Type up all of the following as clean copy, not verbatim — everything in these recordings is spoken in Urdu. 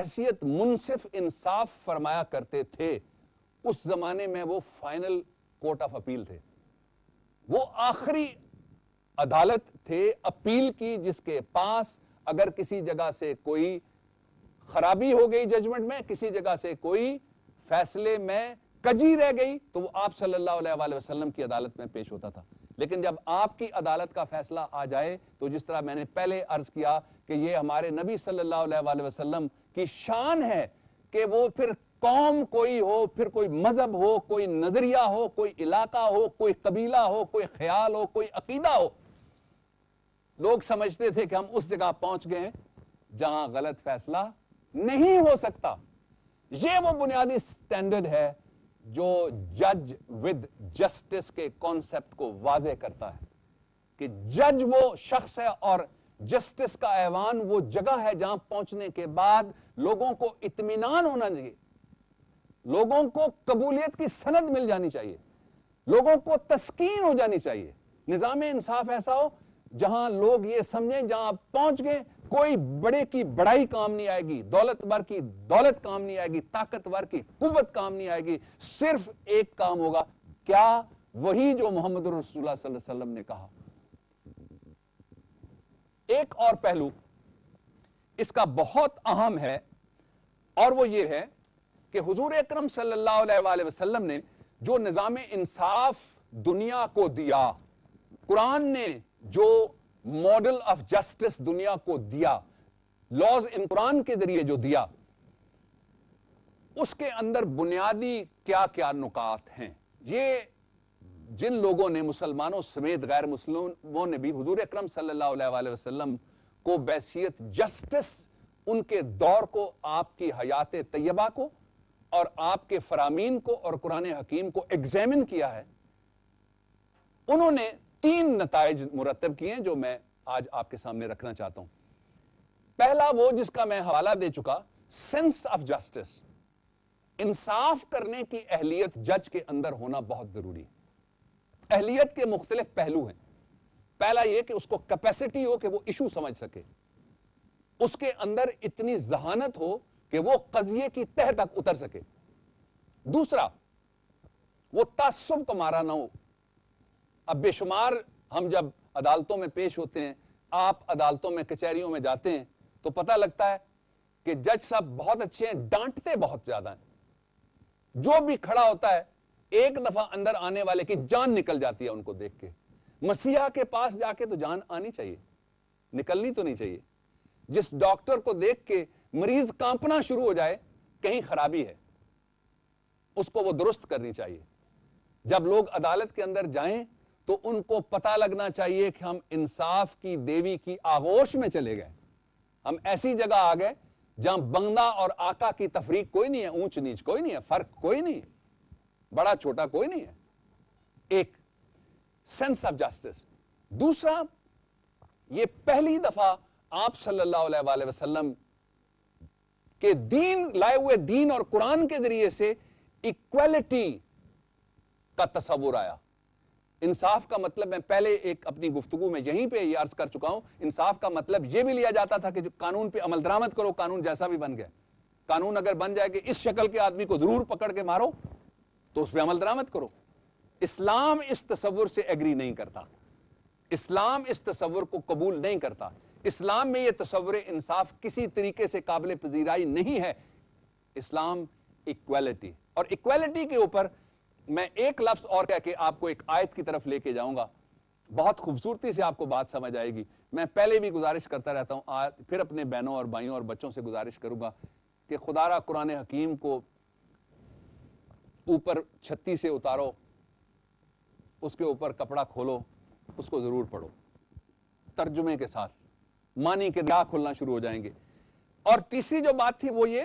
بحیثیت منصف انصاف فرمایا کرتے تھے، اس زمانے میں وہ فائنل کورٹ آف اپیل تھے، وہ آخری عدالت تھے اپیل کی، جس کے پاس اگر کسی جگہ سے کوئی خرابی ہو گئی ججمنٹ میں، کسی جگہ سے کوئی فیصلے میں کجی رہ گئی، تو وہ آپ صلی اللہ علیہ وآلہ وسلم کی عدالت میں پیش ہوتا تھا۔ لیکن جب آپ کی عدالت کا فیصلہ آ جائے تو جس طرح میں نے پہلے عرض کیا کہ یہ ہمارے نبی صلی اللہ علیہ وآلہ وسلم کی شان ہے کہ وہ پھر قوم کوئی ہو، پھر کوئی مذہب ہو، کوئی نظریہ ہو، کوئی علاقہ ہو، کوئی قبیلہ ہو، کوئی خیال ہو، کوئی عقیدہ ہو، لوگ سمجھتے تھے کہ ہم اس جگہ پہنچ گئے جہاں غلط فیصلہ نہیں ہو سکتا۔ یہ وہ بنیادی سٹینڈرڈ ہے جو جج ود جسٹس کے کانسیپٹ کو واضح کرتا ہے کہ جج وہ شخص ہے اور جسٹس کا ایوان وہ جگہ ہے جہاں پہنچنے کے بعد لوگوں کو اطمینان ہونا چاہیے، لوگوں کو قبولیت کی سند مل جانی چاہیے، لوگوں کو تسکین ہو جانی چاہیے، نظام انصاف ایسا ہو جہاں لوگ یہ سمجھیں جہاں آپ پہنچ گئے کوئی بڑے کی بڑائی کام نہیں آئے گی، دولتور کی دولت کام نہیں آئے گی، طاقتور کی قوت کام نہیں آئے گی، صرف ایک کام ہوگا، کیا؟ وہی جو محمد رسول اللہ صلی اللہ علیہ وسلم نے کہا۔ ایک اور پہلو اس کا بہت اہم ہے اور وہ یہ ہے کہ حضور اکرم صلی اللہ علیہ وآلہ وسلم نے جو نظام انصاف دنیا کو دیا، قرآن نے جو ماڈل آف جسٹس دنیا کو دیا، لاز ان قرآن کے ذریعے جو دیا، اس کے اندر بنیادی کیا کیا نکات ہیں؟ یہ جن لوگوں نے، مسلمانوں سمیت غیر مسلموں نے بھی حضور اکرم صلی اللہ علیہ وآلہ وسلم کو بحیثیت جسٹس ان کے دور کو، آپ کی حیات طیبہ کو اور آپ کے فرامین کو اور قرآن حکیم کو ایگزامن کیا ہے، انہوں نے 3 نتائج مرتب کیے ہیں جو میں آج آپ کے سامنے رکھنا چاہتا ہوں۔ پہلا وہ جس کا میں حوالہ دے چکا، سینس آف جسٹس، انصاف کرنے کی اہلیت جج کے اندر ہونا بہت ضروری ہے۔ اہلیت کے مختلف پہلو ہیں۔ پہلا یہ کہ اس کو کیپیسٹی ہو کہ وہ ایشو سمجھ سکے، اس کے اندر اتنی ذہانت ہو کہ وہ قضیے کی تہ تک اتر سکے۔ دوسرا، وہ تعصب کا مارا نہ ہو۔ اب بے شمار ہم جب عدالتوں میں پیش ہوتے ہیں، آپ عدالتوں میں کچہریوں میں جاتے ہیں تو پتہ لگتا ہے کہ جج صاحب بہت اچھے ہیں، ڈانٹتے بہت زیادہ ہیں۔ جو بھی کھڑا ہوتا ہے ایک دفعہ اندر آنے والے کی جان نکل جاتی ہے ان کو دیکھ کے۔ مسیحا کے پاس جا کے تو جان آنی چاہیے، نکلنی تو نہیں چاہیے۔ جس ڈاکٹر کو دیکھ کے مریض کانپنا شروع ہو جائے، کہیں خرابی ہے، اس کو وہ درست کرنی چاہیے۔ جب لوگ عدالت کے اندر جائیں تو ان کو پتہ لگنا چاہیے کہ ہم انصاف کی دیوی کی آغوش میں چلے گئے، ہم ایسی جگہ آ گئے جہاں بندہ اور آقا کی تفریق کوئی نہیں ہے، اونچ نیچ کوئی نہیں ہے، فرق کوئی نہیں ہے، بڑا چھوٹا کوئی نہیں ہے۔ ایک سینس آف جسٹس۔ دوسرا، یہ پہلی دفعہ آپ صلی اللہ علیہ وآلہ وسلم کے دین لائے ہوئے دین اور قرآن کے ذریعے سے ایکویلٹی کا تصور آیا۔ انصاف کا مطلب میں پہلے ایک اپنی گفتگو میں یہیں پہ یہ عرض کر چکا ہوں، انصاف کا مطلب یہ بھی لیا جاتا تھا کہ جو قانون پہ عمل درآمد کرو، قانون جیسا بھی بن گیا۔ قانون اگر بن جائے کہ اس شکل کے آدمی کو ضرور پکڑ کے مارو تو اس پہ عمل درآمد کرو۔ اسلام اس تصور سے ایگری نہیں کرتا، اسلام اس تصور کو قبول نہیں کرتا۔ اسلام میں یہ تصور انصاف کسی طریقے سے قابل پذیرائی نہیں ہے۔ اسلام ایکویلٹی، اور ایکویلٹی کے اوپر میں ایک لفظ اور کہہ کے آپ کو ایک آیت کی طرف لے کے جاؤں گا، بہت خوبصورتی سے آپ کو بات سمجھ آئے گی۔ میں پہلے بھی گزارش کرتا رہتا ہوں، آج پھر اپنے بہنوں اور بھائیوں اور بچوں سے گزارش کروں گا کہ خدا را قرآن حکیم کو اوپر چھتی سے اتارو، اس کے اوپر کپڑا کھولو، اس کو ضرور پڑھو ترجمے کے ساتھ، معنی کے دریا کھلنا شروع ہو جائیں گے۔ اور تیسری جو بات تھی وہ یہ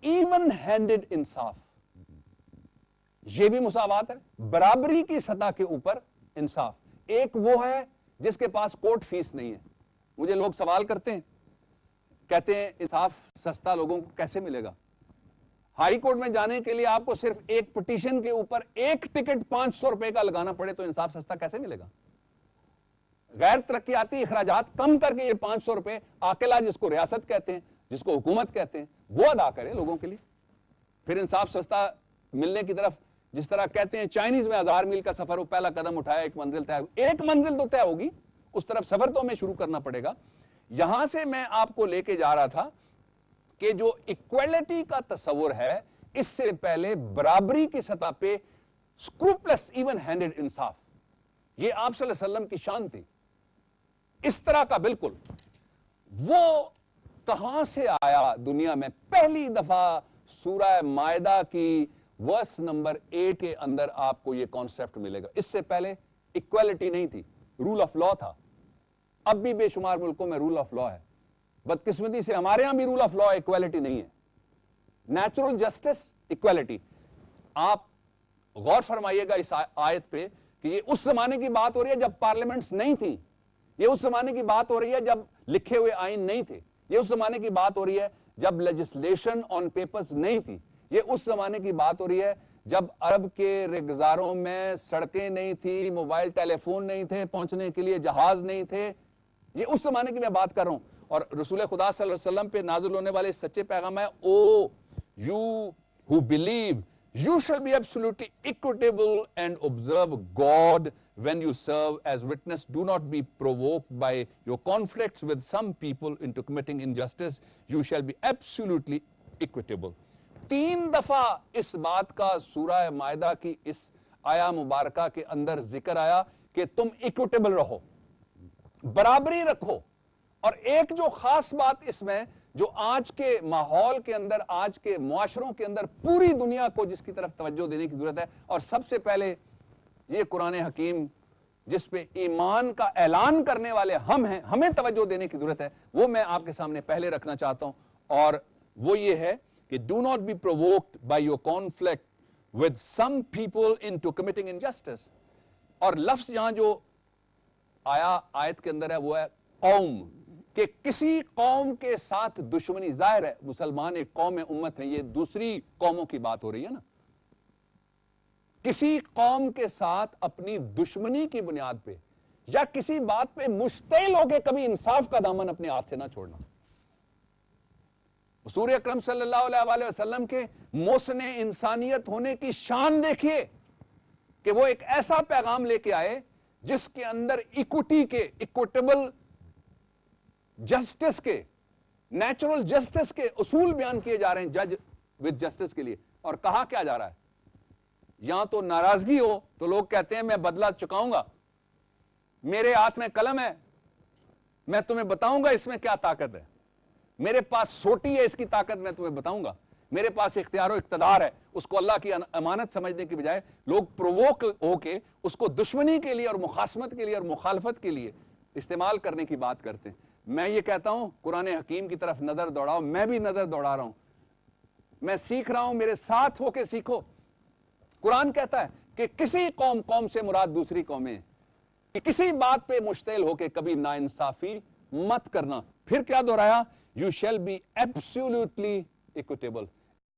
ایون ہینڈڈ انصاف، یہ بھی مساوات ہے، برابری کی سطح کے اوپر انصاف۔ ایک وہ ہے جس کے پاس کورٹ فیس نہیں ہے۔ مجھے لوگ سوال کرتے ہیں، کہتے ہیں انصاف سستا لوگوں کو کیسے ملے گا؟ ہائی کورٹ میں جانے کے لیے آپ کو صرف ایک پٹیشن کے اوپر ایک ٹکٹ 500 روپے کا لگانا پڑے تو انصاف سستا کیسے ملے گا؟ غیر ترقیاتی اخراجات کم کر کے یہ 500 روپے عاقلہ جس کو ریاست کہتے ہیں، جس کو حکومت کہتے ہیں وہ ادا کرے لوگوں کے لیے. پھر انصاف سستا ملنے کی طرف جس طرح کہتے ہیں چائنیز میں 1000 میل کا سفر ہو, پہلا قدم اٹھایا ایک منزل طے, ایک منزل تو طے ہوگی, اس طرف سفر تو ہمیں شروع کرنا پڑے گا. یہاں سے میں آپ کو لے کے جا رہا تھا کہ جو ایکویلٹی کا تصور ہے اس سے پہلے برابری کی سطح پہ اسکروپلس ایون ہینڈڈ انصاف, یہ آپ صلی اللہ علیہ وسلم کی شان تھی. اس طرح کا بالکل وہ کہاں سے آیا دنیا میں؟ پہلی دفعہ سورہ مائدہ کی ورس نمبر 8 کے اندر آپ کو یہ کانسیپٹ ملے گا. اس سے پہلے ایکویلٹی نہیں تھی, رول آف لا تھا. اب بھی بے شمار ملکوں میں رول آف لا ہے, بدقسمتی سے ہمارے ہاں بھی رول آف لا ایکویلٹی نہیں ہے. نیچرل جسٹس ایکویلٹی, آپ غور فرمائیے گا اس آیت پہ کہ یہ اس زمانے کی بات ہو رہی ہے جب پارلیمنٹس نہیں تھیں, یہ اس زمانے کی بات ہو رہی ہے جب لکھے ہوئے آئین نہیں تھے, یہ اس زمانے کی بات ہو رہی ہے جب لیجسلیشن آن پیپرز نہیں تھی, یہ اس زمانے کی بات ہو رہی ہے جب عرب کے ریگزاروں میں سڑکیں نہیں تھی, موبائل ٹیلی فون نہیں تھے, پہنچنے کے لیے جہاز نہیں تھے. یہ اس زمانے کی میں بات کر رہا ہوں. اور رسول خدا صلی اللہ علیہ وسلم پہ نازل ہونے والے سچے پیغام ہے, او you who believe, you shall be absolutely equitable and observe God when you serve as witness. Do not be provoked by your conflicts with some people into committing injustice. You shall be absolutely equitable. 3 دفعہ اس بات کا سورہ مائدہ کی اس آیا مبارکہ کے اندر ذکر آیا کہ تم ایکوٹیبل رہو, برابری رکھو. اور ایک جو خاص بات اس میں جو آج کے ماحول کے اندر, آج کے معاشروں کے اندر پوری دنیا کو جس کی طرف توجہ دینے کی ضرورت ہے, اور سب سے پہلے یہ قرآن حکیم جس پہ ایمان کا اعلان کرنے والے ہم ہیں, ہمیں توجہ دینے کی ضرورت ہے, وہ میں آپ کے سامنے پہلے رکھنا چاہتا ہوں. اور وہ یہ ہے کہ do not be provoked by your conflict with some people into committing injustice. اور لفظ یہاں جو آیا آیت کے اندر ہے وہ ہے قوم, کہ کسی قوم کے ساتھ دشمنی. ظاہر ہے مسلمان ایک قوم امت ہے, یہ دوسری قوموں کی بات ہو رہی ہے نا. کسی قوم کے ساتھ اپنی دشمنی کی بنیاد پہ یا کسی بات پہ مشتعل ہو کے کبھی انصاف کا دامن اپنے ہاتھ سے نہ چھوڑنا. حضور اکرم صلی اللہ علیہ وسلم کے محسن انسانیت ہونے کی شان دیکھیے کہ وہ ایک ایسا پیغام لے کے آئے جس کے اندر ایکوٹی کے, ایکوٹیبل جسٹس کے, نیچرل جسٹس کے اصول بیان کیے جا رہے ہیں جج وتھ جسٹس کے لیے. اور کہا کیا جا رہا ہے, یہاں تو ناراضگی ہو تو لوگ کہتے ہیں میں بدلہ چکاؤں گا, میرے ہاتھ میں قلم ہے, میں تمہیں بتاؤں گا اس میں کیا طاقت ہے, میرے پاس سوٹی ہے اس کی طاقت میں تمہیں بتاؤں گا, میرے پاس اختیار و اقتدار ہے. اس کو اللہ کی امانت سمجھنے کی بجائے لوگ پرووک ہو کے اس کو دشمنی کے لیے اور مخاصمت کے لیے اور مخالفت کے لیے استعمال کرنے کی بات کرتے ہیں. میں یہ کہتا ہوں قرآن حکیم کی طرف نظر دوڑاؤ, میں بھی نظر دوڑا رہا ہوں, میں سیکھ رہا ہوں, میرے ساتھ ہو کے سیکھو. قرآن کہتا ہے کہ کسی قوم سے مراد دوسری قومیں, کہ کسی بات پہ مشتعل ہو کے کبھی ناانصافی مت کرنا. پھر کیا دہرایا, you shall be absolutely equitable.